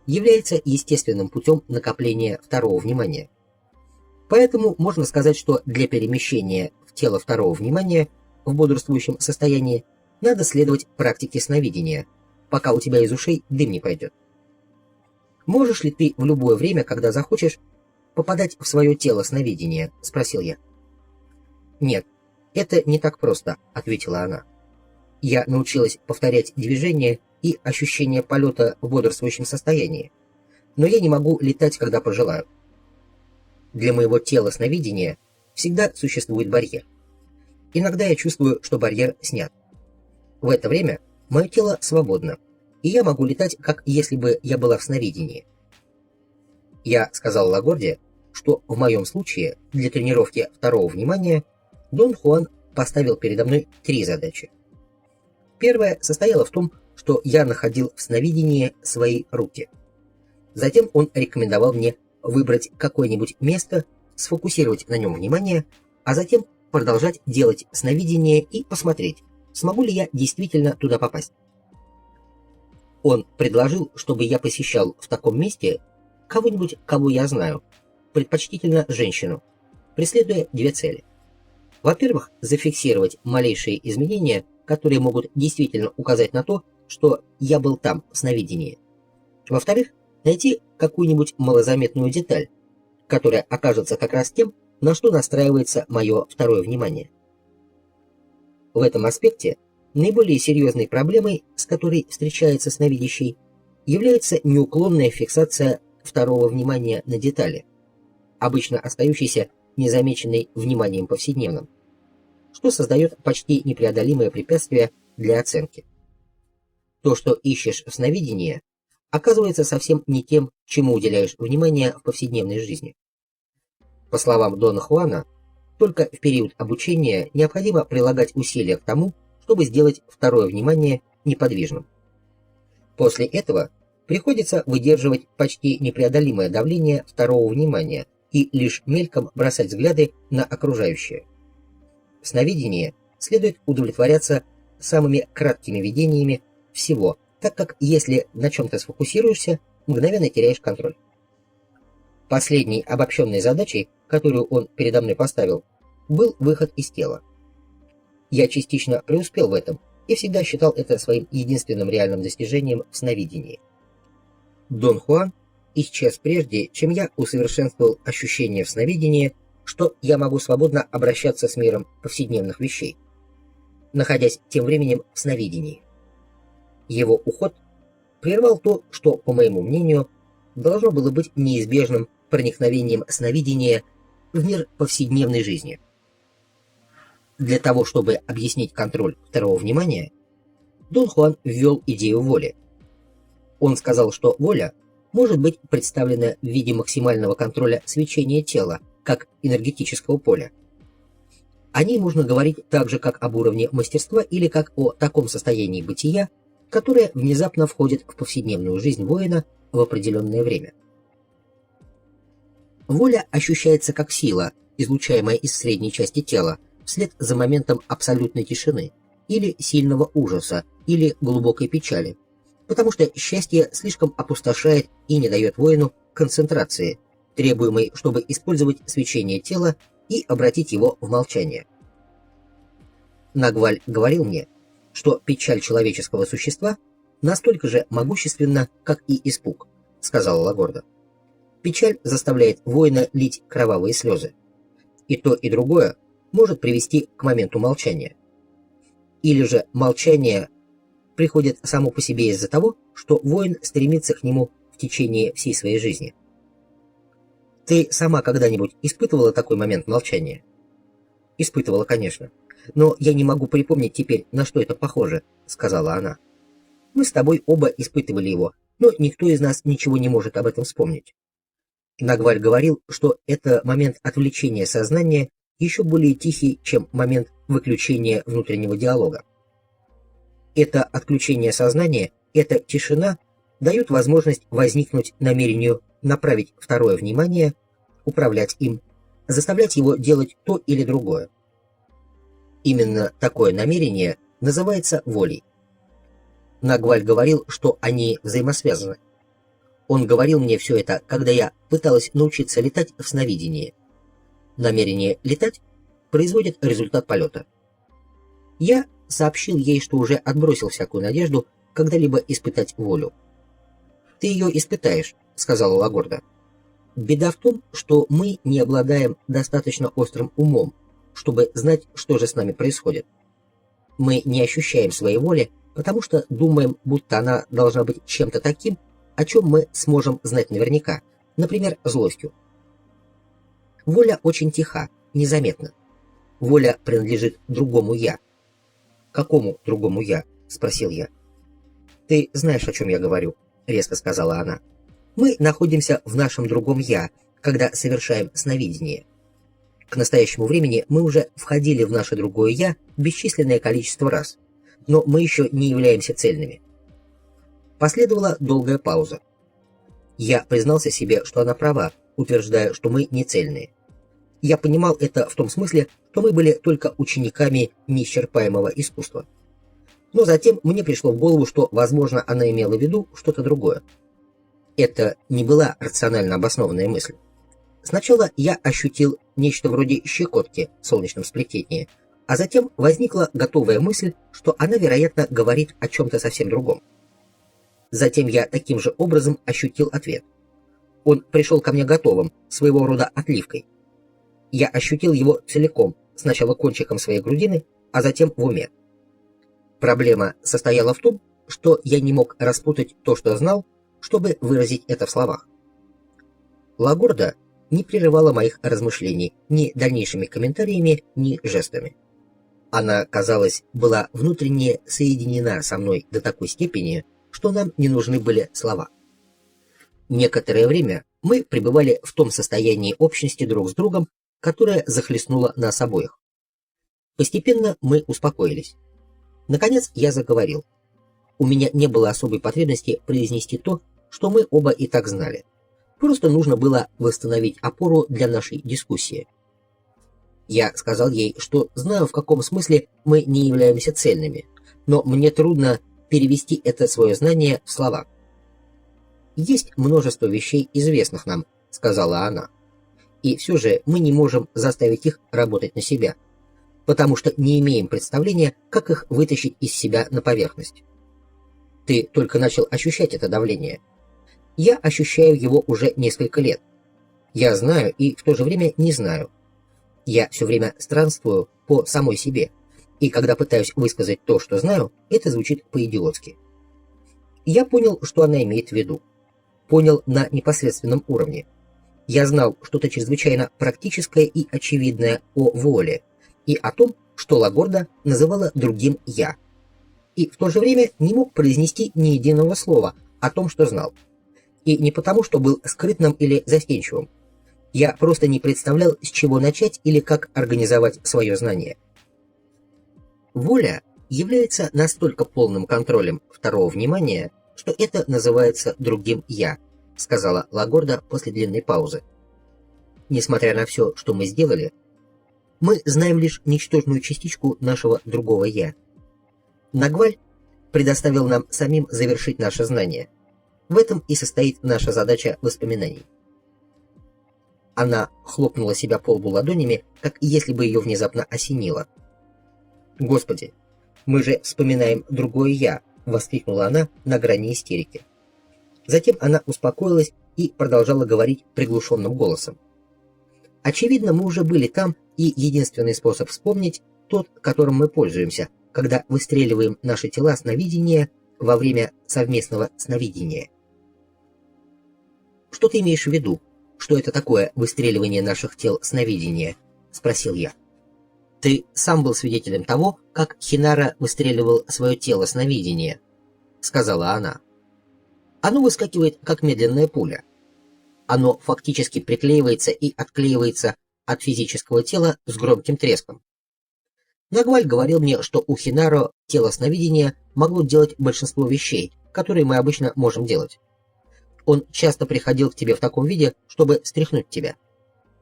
является естественным путем накопления второго внимания. Поэтому можно сказать, что для перемещения в тело второго внимания в бодрствующем состоянии надо следовать практике сновидения, пока у тебя из ушей дым не пойдет. «Можешь ли ты в любое время, когда захочешь, попадать в свое тело сновидения?» — спросил я. «Нет, это не так просто», — ответила она. «Я научилась повторять движения и ощущение полета в бодрствующем состоянии, но я не могу летать, когда пожелаю. Для моего тела сновидения всегда существует барьер. Иногда я чувствую, что барьер снят. В это время мое тело свободно, и я могу летать, как если бы я была в сновидении». Я сказал Лагорде, что в моем случае для тренировки второго внимания Дон Хуан поставил передо мной 3 задачи. Первая состояла в том, что я находил в сновидении свои руки. Затем он рекомендовал мне выбрать какое-нибудь место, сфокусировать на нем внимание, а затем продолжать делать сновидение и посмотреть, смогу ли я действительно туда попасть. Он предложил, чтобы я посещал в таком месте кого-нибудь, кого я знаю, предпочтительно женщину, преследуя 2 цели. Во-первых, зафиксировать малейшие изменения, которые могут действительно указать на то, что я был там, в сновидении. Во-вторых, найти какую-нибудь малозаметную деталь, которое окажется как раз тем, на что настраивается мое второе внимание. В этом аспекте наиболее серьезной проблемой, с которой встречается сновидящий, является неуклонная фиксация второго внимания на детали, обычно остающейся незамеченной вниманием повседневным, что создает почти непреодолимое препятствие для оценки. То, что ищешь в сновидении, оказывается совсем не тем, чему уделяешь внимание в повседневной жизни. По словам Дона Хуана, только в период обучения необходимо прилагать усилия к тому, чтобы сделать второе внимание неподвижным. После этого приходится выдерживать почти непреодолимое давление второго внимания и лишь мельком бросать взгляды на окружающее. В сновидении следует удовлетворяться самыми краткими видениями всего, так как если на чем-то сфокусируешься, мгновенно теряешь контроль. Последней обобщенной задачей, которую он передо мной поставил, был выход из тела. Я частично преуспел в этом и всегда считал это своим единственным реальным достижением в сновидении. Дон Хуан исчез прежде, чем я усовершенствовал ощущение в сновидении, что я могу свободно обращаться с миром повседневных вещей, находясь тем временем в сновидении. Его уход прервал то, что, по моему мнению, должно было быть неизбежным проникновением сновидения в мир повседневной жизни. Для того, чтобы объяснить контроль второго внимания, Дон Хуан ввел идею воли. Он сказал, что воля может быть представлена в виде максимального контроля свечения тела, как энергетического поля. О ней можно говорить так же, как об уровне мастерства или как о таком состоянии бытия, которое внезапно входит в повседневную жизнь воина в определенное время. Воля ощущается как сила, излучаемая из средней части тела, вслед за моментом абсолютной тишины, или сильного ужаса, или глубокой печали, потому что счастье слишком опустошает и не дает воину концентрации, требуемой, чтобы использовать свечение тела и обратить его в молчание. Нагваль говорил мне, что печаль человеческого существа настолько же могущественна, как и испуг, сказала Лагорда. Печаль заставляет воина лить кровавые слезы. И то, и другое может привести к моменту молчания. Или же молчание приходит само по себе из-за того, что воин стремится к нему в течение всей своей жизни. Ты сама когда-нибудь испытывала такой момент молчания? Испытывала, конечно. Но я не могу припомнить теперь, на что это похоже, сказала она. Мы с тобой оба испытывали его, но никто из нас ничего не может об этом вспомнить. Нагваль говорил, что это момент отвлечения сознания еще более тихий, чем момент выключения внутреннего диалога. Это отключение сознания, эта тишина дают возможность возникнуть намерению направить второе внимание, управлять им, заставлять его делать то или другое. Именно такое намерение называется волей. Нагваль говорил, что они взаимосвязаны. Он говорил мне все это, когда я пыталась научиться летать в сновидении. Намерение летать производит результат полета. Я сообщил ей, что уже отбросил всякую надежду когда-либо испытать волю. «Ты ее испытаешь», — сказала Лагорда. «Беда в том, что мы не обладаем достаточно острым умом, чтобы знать, что же с нами происходит. Мы не ощущаем своей воли, потому что думаем, будто она должна быть чем-то таким, о чем мы сможем знать наверняка, например, злостью. Воля очень тиха, незаметна. Воля принадлежит другому «я». «Какому другому «я»?» — спросил я. «Ты знаешь, о чем я говорю», — резко сказала она. «Мы находимся в нашем другом «я», когда совершаем сновидение. К настоящему времени мы уже входили в наше другое «я» бесчисленное количество раз, но мы еще не являемся цельными». Последовала долгая пауза. Я признался себе, что она права, утверждая, что мы не цельные. Я понимал это в том смысле, что мы были только учениками неисчерпаемого искусства. Но затем мне пришло в голову, что, возможно, она имела в виду что-то другое. Это не была рационально обоснованная мысль. Сначала я ощутил нечто вроде щекотки в солнечном сплетении, а затем возникла готовая мысль, что она, вероятно, говорит о чем-то совсем другом. Затем я таким же образом ощутил ответ. Он пришел ко мне готовым, своего рода отливкой. Я ощутил его целиком, сначала кончиком своей грудины, а затем в уме. Проблема состояла в том, что я не мог распутать то, что знал, чтобы выразить это в словах. Лагорда не прерывала моих размышлений ни дальнейшими комментариями, ни жестами. Она, казалось, была внутренне соединена со мной до такой степени, что нам не нужны были слова. Некоторое время мы пребывали в том состоянии общности друг с другом, которое захлестнуло нас обоих. Постепенно мы успокоились. Наконец я заговорил. У меня не было особой потребности произнести то, что мы оба и так знали. Просто нужно было восстановить опору для нашей дискуссии. Я сказал ей, что знаю, в каком смысле мы не являемся цельными, но мне трудно перевести это свое знание в слова. «Есть множество вещей, известных нам», — сказала она. «И все же мы не можем заставить их работать на себя, потому что не имеем представления, как их вытащить из себя на поверхность. Ты только начал ощущать это давление. Я ощущаю его уже несколько лет. Я знаю и в то же время не знаю. Я все время странствую по самой себе, и когда пытаюсь высказать то, что знаю, это звучит по-идиотски». Я понял, что она имеет в виду. Понял на непосредственном уровне. Я знал что-то чрезвычайно практическое и очевидное о воле и о том, что Лагорда называла другим «я». И в то же время не мог произнести ни единого слова о том, что знал. И не потому, что был скрытным или застенчивым. Я просто не представлял, с чего начать или как организовать свое знание. Воля является настолько полным контролем второго внимания, что это называется другим «я», сказала Лагорда после длинной паузы. Несмотря на все, что мы сделали, мы знаем лишь ничтожную частичку нашего другого «я». Нагваль предоставил нам самим завершить наше знание. В этом и состоит наша задача воспоминаний. Она хлопнула себя по лбу ладонями, как если бы ее внезапно осенило. «Господи, мы же вспоминаем другое «я», — воскликнула она на грани истерики. Затем она успокоилась и продолжала говорить приглушенным голосом. «Очевидно, мы уже были там, и единственный способ вспомнить тот, которым мы пользуемся, когда выстреливаем наши тела сновидения во время совместного сновидения». «Что ты имеешь в виду? Что это такое выстреливание наших тел сновидения?» — спросил я. «Ты сам был свидетелем того, как Хинара выстреливал свое тело сновидения», — сказала она. «Оно выскакивает, как медленная пуля. Оно фактически приклеивается и отклеивается от физического тела с громким треском. Нагваль говорил мне, что у Хинаро тело сновидения могло делать большинство вещей, которые мы обычно можем делать. Он часто приходил к тебе в таком виде, чтобы стряхнуть тебя.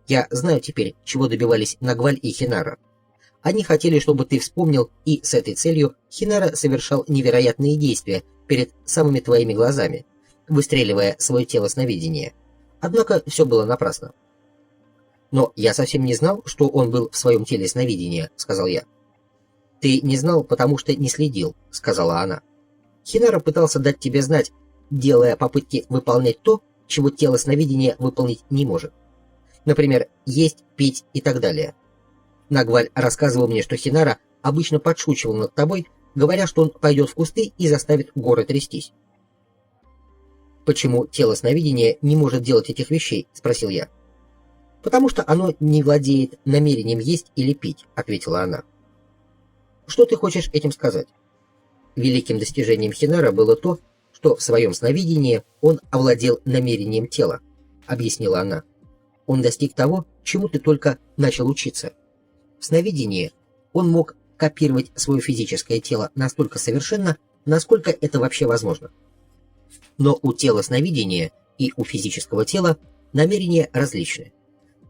Я знаю теперь, чего добивались Нагваль и Хинаро. Они хотели, чтобы ты вспомнил, и с этой целью Хинаро совершал невероятные действия перед самыми твоими глазами, выстреливая свое тело сновидения. Однако все было напрасно». «Но я совсем не знал, что он был в своем теле сновидения», — сказал я. «Ты не знал, потому что не следил», — сказала она. «Хинаро пытался дать тебе знать, делая попытки выполнять то, чего тело сновидения выполнить не может. Например, есть, пить и так далее. Нагваль рассказывал мне, что Хинаро обычно подшучивал над тобой, говоря, что он пойдет в кусты и заставит горы трястись». «Почему тело сновидения не может делать этих вещей?» — спросил я. «Потому что оно не владеет намерением есть или пить», — ответила она. «Что ты хочешь этим сказать?» Великим достижением Хинаро было то, что в своем сновидении он овладел намерением тела, объяснила она. Он достиг того, чему ты только начал учиться. В сновидении он мог копировать свое физическое тело настолько совершенно, насколько это вообще возможно. Но у тела сновидения и у физического тела намерения различны.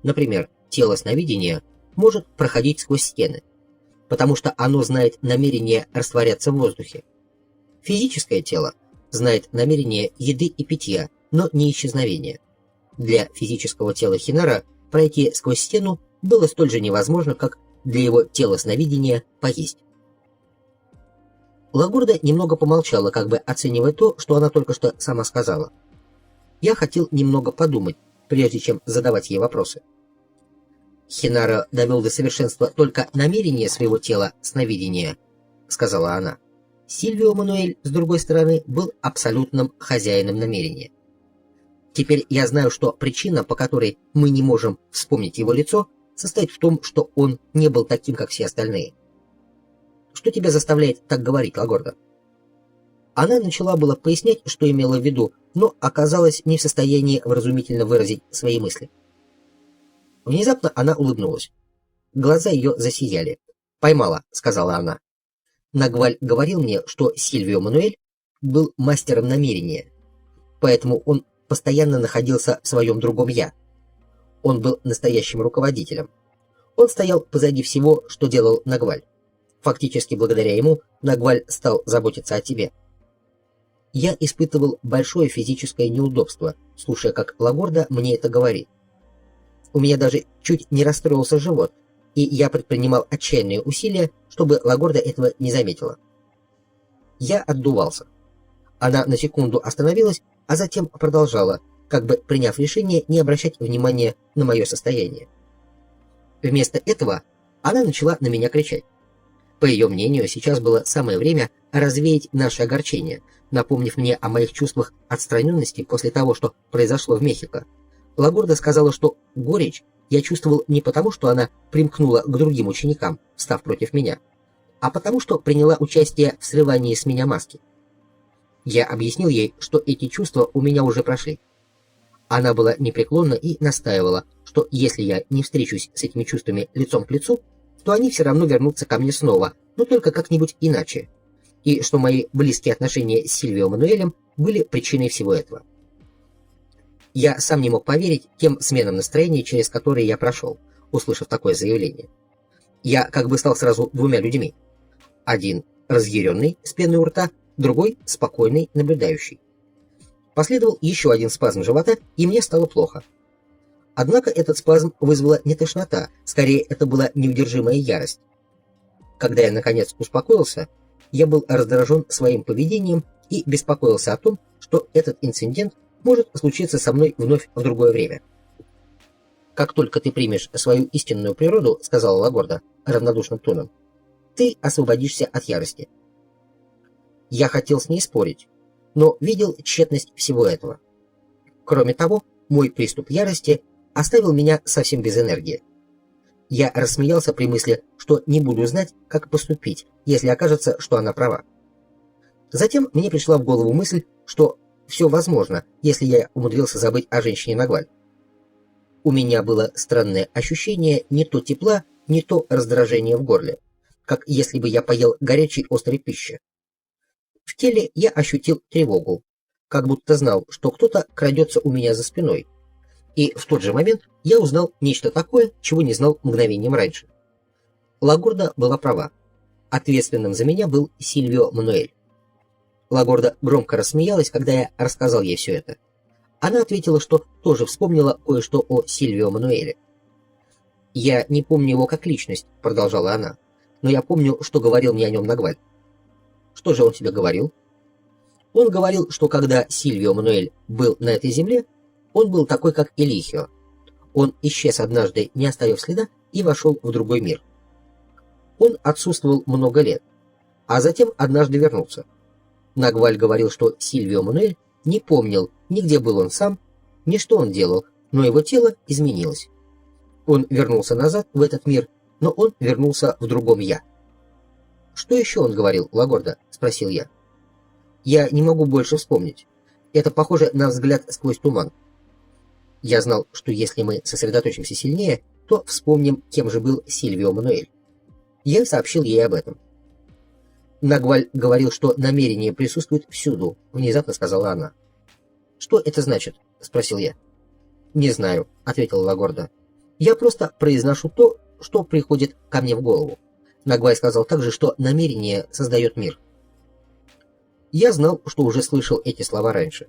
Например, тело сновидения может проходить сквозь стены, потому что оно знает намерение растворяться в воздухе. Физическое тело знает намерение еды и питья, но не исчезновения. Для физического тела Хинаро пройти сквозь стену было столь же невозможно, как для его тела сновидения поесть. Лагорда немного помолчала, как бы оценивая то, что она только что сама сказала. я хотел немного подумать, прежде чем задавать ей вопросы. «Хинара довел до совершенства только намерение своего тела сновидения», — сказала она. «Сильвио Мануэль, с другой стороны, был абсолютным хозяином намерения. Теперь я знаю, что причина, по которой мы не можем вспомнить его лицо, состоит в том, что он не был таким, как все остальные. Что тебя заставляет так говорить, Лагорда?» Она начала было пояснять, что имела в виду, но оказалась не в состоянии вразумительно выразить свои мысли. Внезапно она улыбнулась. Глаза ее засияли. «Поймала», — сказала она. «Нагваль говорил мне, что Сильвио Мануэль был мастером намерения, поэтому он постоянно находился в своем другом «я». Он был настоящим руководителем. Он стоял позади всего, что делал Нагваль. Фактически, благодаря ему, Нагваль стал заботиться о тебе». Я испытывал большое физическое неудобство, слушая, как Лагорда мне это говорит. У меня даже чуть не расстроился живот, и я предпринимал отчаянные усилия, чтобы Лагорда этого не заметила. Я отдувался. Она на секунду остановилась, а затем продолжала, как бы приняв решение не обращать внимания на мое состояние. Вместо этого она начала на меня кричать. По ее мнению, сейчас было самое время развеять наше огорчение, напомнив мне о моих чувствах отстраненности после того, что произошло в Мехико. Лагорда сказала, что горечь я чувствовал не потому, что она примкнула к другим ученикам, встав против меня, а потому, что приняла участие в срывании с меня маски. Я объяснил ей, что эти чувства у меня уже прошли. Она была непреклонна и настаивала, что если я не встречусь с этими чувствами лицом к лицу, то они все равно вернутся ко мне снова, но только как-нибудь иначе, и что мои близкие отношения с Сильвио Мануэлем были причиной всего этого. Я сам не мог поверить тем сменам настроения, через которые я прошел, услышав такое заявление. Я как бы стал сразу двумя людьми. Один разъяренный, с пеной у рта, другой спокойный, наблюдающий. Последовал еще один спазм живота, и мне стало плохо. Однако этот спазм вызвала не тошнота, скорее это была неудержимая ярость. Когда я наконец успокоился, я был раздражен своим поведением и беспокоился о том, что этот инцидент может случиться со мной вновь в другое время. «Как только ты примешь свою истинную природу, — сказала Лагорда равнодушным тоном, — ты освободишься от ярости». Я хотел с ней спорить, но видел тщетность всего этого. Кроме того, мой приступ ярости оставил меня совсем без энергии. Я рассмеялся при мысли, что не буду знать, как поступить, если окажется, что она права. Затем мне пришла в голову мысль, что все возможно, если я умудрился забыть о женщине Нагваль. У меня было странное ощущение не то тепла, не то раздражения в горле, как если бы я поел горячей острой пищи. В теле я ощутил тревогу, как будто знал, что кто-то крадется у меня за спиной. И в тот же момент я узнал нечто такое, чего не знал мгновением раньше. Лагорда была права. Ответственным за меня был Сильвио Мануэль. Лагорда громко рассмеялась, когда я рассказал ей все это. Она ответила, что тоже вспомнила кое-что о Сильвио Мануэле. «Я не помню его как личность», — продолжала она, «но я помню, что говорил мне о нем Нагваль». «Что же он тебе говорил?» «Он говорил, что когда Сильвио Мануэль был на этой земле, он был такой, как Элихио. Он исчез однажды, не оставив следа, и вошел в другой мир. Он отсутствовал много лет, а затем однажды вернулся. Нагваль говорил, что Сильвио Мануэль не помнил, ни где был он сам, ни что он делал, но его тело изменилось. Он вернулся назад в этот мир, но он вернулся в другом «я». «Что еще он говорил, Лагорда?» — спросил я. «Я не могу больше вспомнить. Это похоже на взгляд сквозь туман». Я знал, что если мы сосредоточимся сильнее, то вспомним, кем же был Сильвио Мануэль. Я сообщил ей об этом. «Нагваль говорил, что намерение присутствует всюду», — внезапно сказала она. «Что это значит?» — спросил я. «Не знаю», — ответила Лагорда. «Я просто произношу то, что приходит ко мне в голову». Нагваль сказал также, что намерение создает мир. Я знал, что уже слышал эти слова раньше.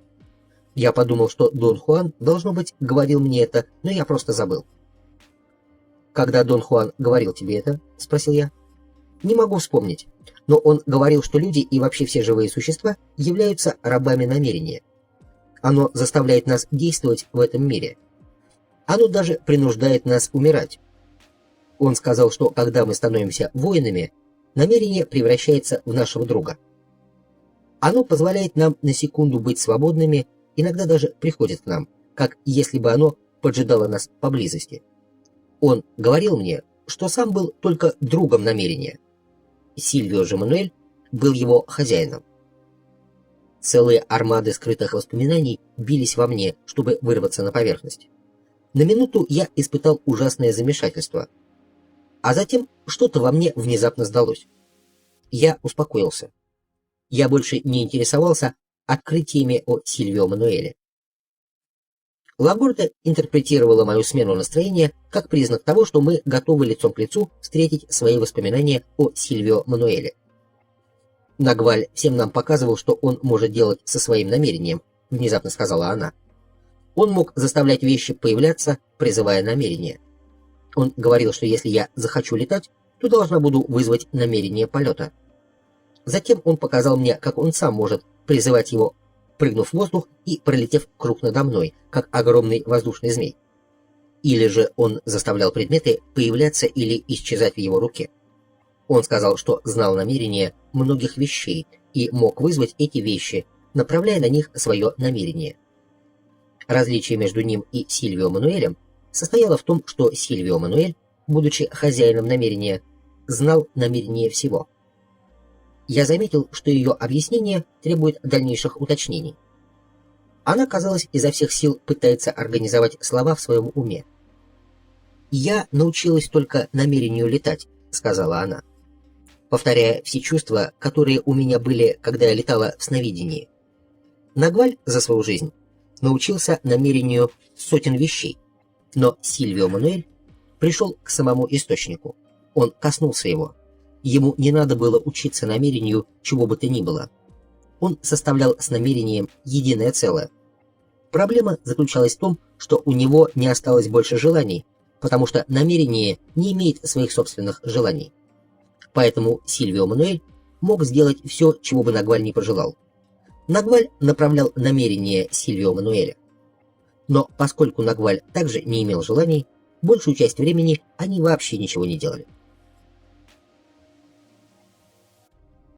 Я подумал, что Дон Хуан, должно быть, говорил мне это, но я просто забыл. «Когда Дон Хуан говорил тебе это?» — спросил я. «Не могу вспомнить, но он говорил, что люди и вообще все живые существа являются рабами намерения. Оно заставляет нас действовать в этом мире. Оно даже принуждает нас умирать. Он сказал, что когда мы становимся воинами, намерение превращается в нашего друга. Оно позволяет нам на секунду быть свободными, иногда даже приходит к нам, как если бы оно поджидало нас поблизости. Он говорил мне, что сам был только другом намерения. Сильвио же Мануэль был его хозяином. Целые армады скрытых воспоминаний бились во мне, чтобы вырваться на поверхность. На минуту я испытал ужасное замешательство. А затем что-то во мне внезапно сдалось. Я успокоился. Я больше не интересовался открытиями о Сильвио Мануэле. Лагорда интерпретировала мою смену настроения как признак того, что мы готовы лицом к лицу встретить свои воспоминания о Сильвио Мануэле. Нагваль всем нам показывал, что он может делать со своим намерением, внезапно сказала она. Он мог заставлять вещи появляться, призывая намерение. Он говорил, что если я захочу летать, то должна буду вызвать намерение полета. Затем он показал мне, как он сам может призывать его, прыгнув в воздух и пролетев круг надо мной, как огромный воздушный змей. Или же он заставлял предметы появляться или исчезать в его руке. Он сказал, что знал намерение многих вещей и мог вызвать эти вещи, направляя на них свое намерение. Различие между ним и Сильвио Мануэлем состояло в том, что Сильвио Мануэль, будучи хозяином намерения, знал намерение всего. Я заметил, что ее объяснение требует дальнейших уточнений. Она, казалось, изо всех сил пытается организовать слова в своем уме. «Я научилась только намерению летать», — сказала она, повторяя все чувства, которые у меня были, когда я летала в сновидении. Нагваль за свою жизнь научился намерению сотен вещей, но Сильвио Мануэль пришел к самому источнику. Он коснулся его. Ему не надо было учиться намерению чего бы то ни было. Он составлял с намерением единое целое. Проблема заключалась в том, что у него не осталось больше желаний, потому что намерение не имеет своих собственных желаний. Поэтому Сильвио Мануэль мог сделать все, чего бы Нагваль не пожелал. Нагваль направлял намерение Сильвио Мануэля. Но поскольку Нагваль также не имел желаний, большую часть времени они вообще ничего не делали.